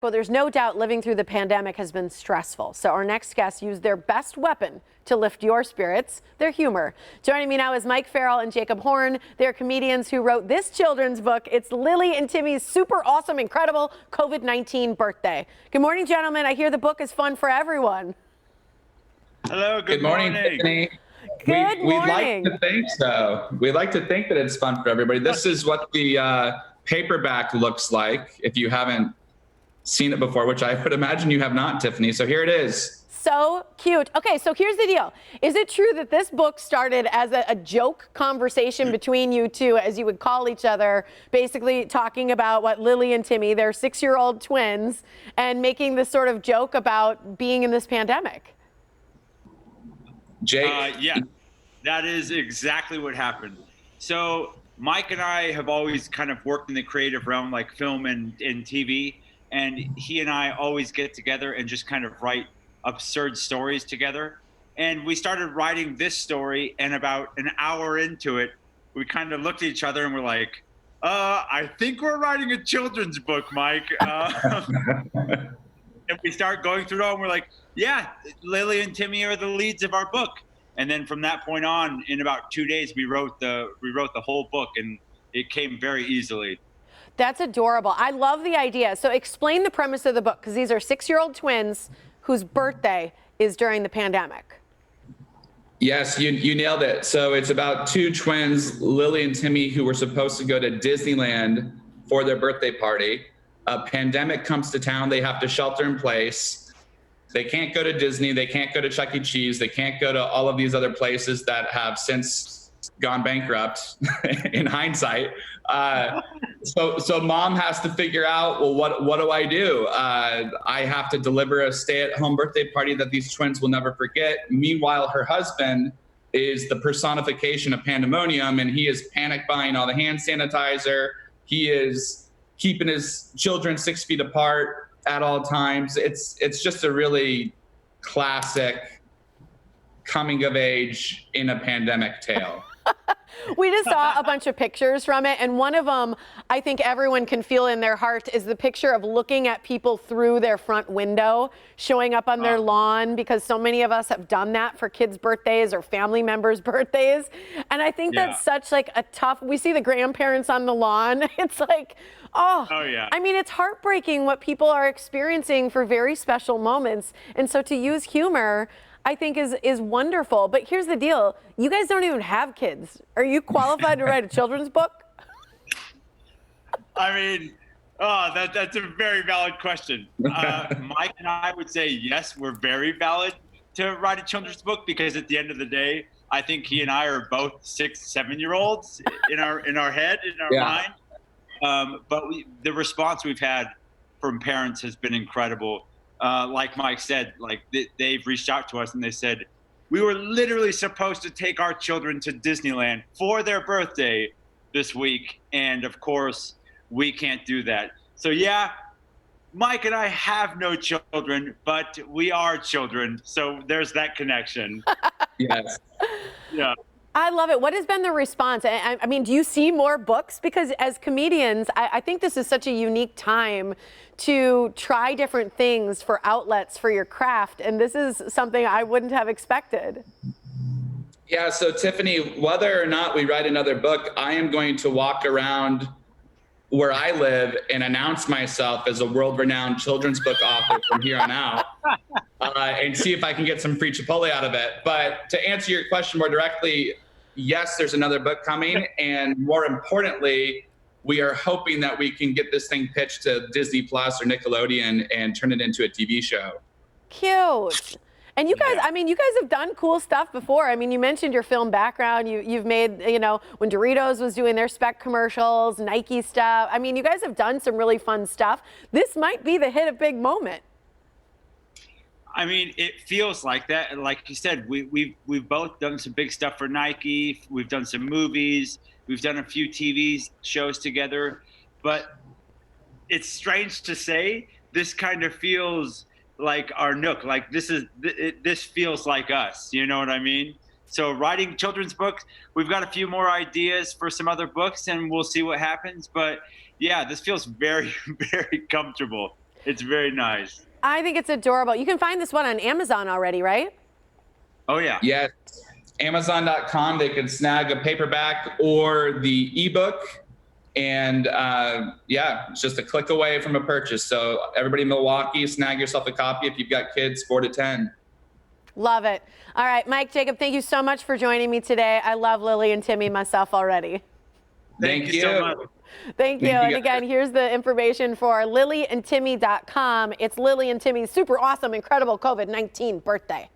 Well, there's no doubt living through the pandemic has been stressful. So our next guests used their best weapon to lift your spirits, their humor. Joining me now is Mike Farrell and Jacob Horn. They're comedians who wrote this children's book. It's Lily and Timmy's super awesome, incredible COVID-19 birthday. Good morning, gentlemen. I hear the book is fun for everyone. Hello, good morning. Tiffany. Good morning. We'd like to think so. We'd like to think that it's fun for everybody. This is what the paperback looks like if you haven't seen it before, which I would imagine you have not, Tiffany. So here it is. So cute. Okay, so here's the deal. Is it true that this book started as a joke conversation between you two, as you would call each other, basically talking about what Lily and Timmy, they're 6-year-old twins, and making this sort of joke about being in this pandemic? Jake? Yeah, that is exactly what happened. So Mike and I have always kind of worked in the creative realm, like film and TV. And he and I always get together and just kind of write absurd stories together. And we started writing this story, and about an hour into it, we kind of looked at each other and we're like, I think we're writing a children's book, Mike. And we start going through it all, and we're like, yeah, Lily and Timmy are the leads of our book. And then from that point on, in about 2 days, we wrote the whole book, and it came very easily. That's adorable. I love the idea. So explain the premise of the book, because these are 6-year-old twins whose birthday is during the pandemic. Yes, you nailed it. So it's about two twins, Lily and Timmy, who were supposed to go to Disneyland for their birthday party. A pandemic comes to town. They have to shelter in place. They can't go to Disney. They can't go to Chuck E. Cheese. They can't go to all of these other places that have since gone bankrupt in hindsight. So mom has to figure out, well, what do I do? I have to deliver a stay-at-home birthday party that these twins will never forget. Meanwhile, her husband is the personification of pandemonium, and he is panic buying all the hand sanitizer. He is keeping his children 6 feet apart at all times. It's just a really classic coming of age in a pandemic tale. We just saw a bunch of pictures from it, and one of them I think everyone can feel in their heart is the picture of looking at people through their front window, showing up on their lawn, because so many of us have done that for kids' birthdays or family members' birthdays. And I think that's such like a tough, we see the grandparents on the lawn. It's like, oh yeah. I mean, it's heartbreaking what people are experiencing for very special moments. And so to use humor, I think is wonderful. But here's the deal. You guys don't even have kids. Are you qualified to write a children's book? I mean, that's a very valid question. Mike and I would say, yes, we're very valid to write a children's book, because at the end of the day, I think he and I are both 6-7-year-olds in our head, in our mind. But the response we've had from parents has been incredible. Like Mike said, like they've reached out to us and they said, we were literally supposed to take our children to Disneyland for their birthday this week. And of course, we can't do that. So yeah, Mike and I have no children, but we are children. So there's that connection. Yes. Yeah. I love it. What has been the response? I mean, do you see more books? Because as comedians, I think this is such a unique time to try different things for outlets for your craft. And this is something I wouldn't have expected. Yeah, so Tiffany, whether or not we write another book, I am going to walk around where I live and announce myself as a world-renowned children's book author from here on out, and see if I can get some free Chipotle out of it. But to answer your question more directly, yes, there's another book coming. And more importantly, we are hoping that we can get this thing pitched to Disney Plus or Nickelodeon and turn it into a TV show. Cute. And you guys, I mean, you guys have done cool stuff before. I mean, you mentioned your film background. You've made, you know, when Doritos was doing their spec commercials, Nike stuff. I mean, you guys have done some really fun stuff. This might be the hit of big moment. I mean, it feels like that. Like you said, we've both done some big stuff for Nike. We've done some movies. We've done a few TV shows together. But it's strange to say, this kind of feels like our nook. Like this feels like us. You know what I mean? So writing children's books, we've got a few more ideas for some other books, and we'll see what happens. But yeah, this feels very, very comfortable. It's very nice. I think it's adorable. You can find this one on Amazon already, right? Oh yeah. Yes, Amazon.com. They can snag a paperback or the ebook, and yeah, it's just a click away from a purchase. So everybody in Milwaukee, snag yourself a copy if you've got kids 4 to 10. Love it. All right, Mike, Jacob, thank you so much for joining me today. I love Lily and Timmy myself already. Thank you so much. Thank you. And again, here's the information for lilyandtimmy.com. It's Lily and Timmy's super awesome, incredible COVID-19 birthday.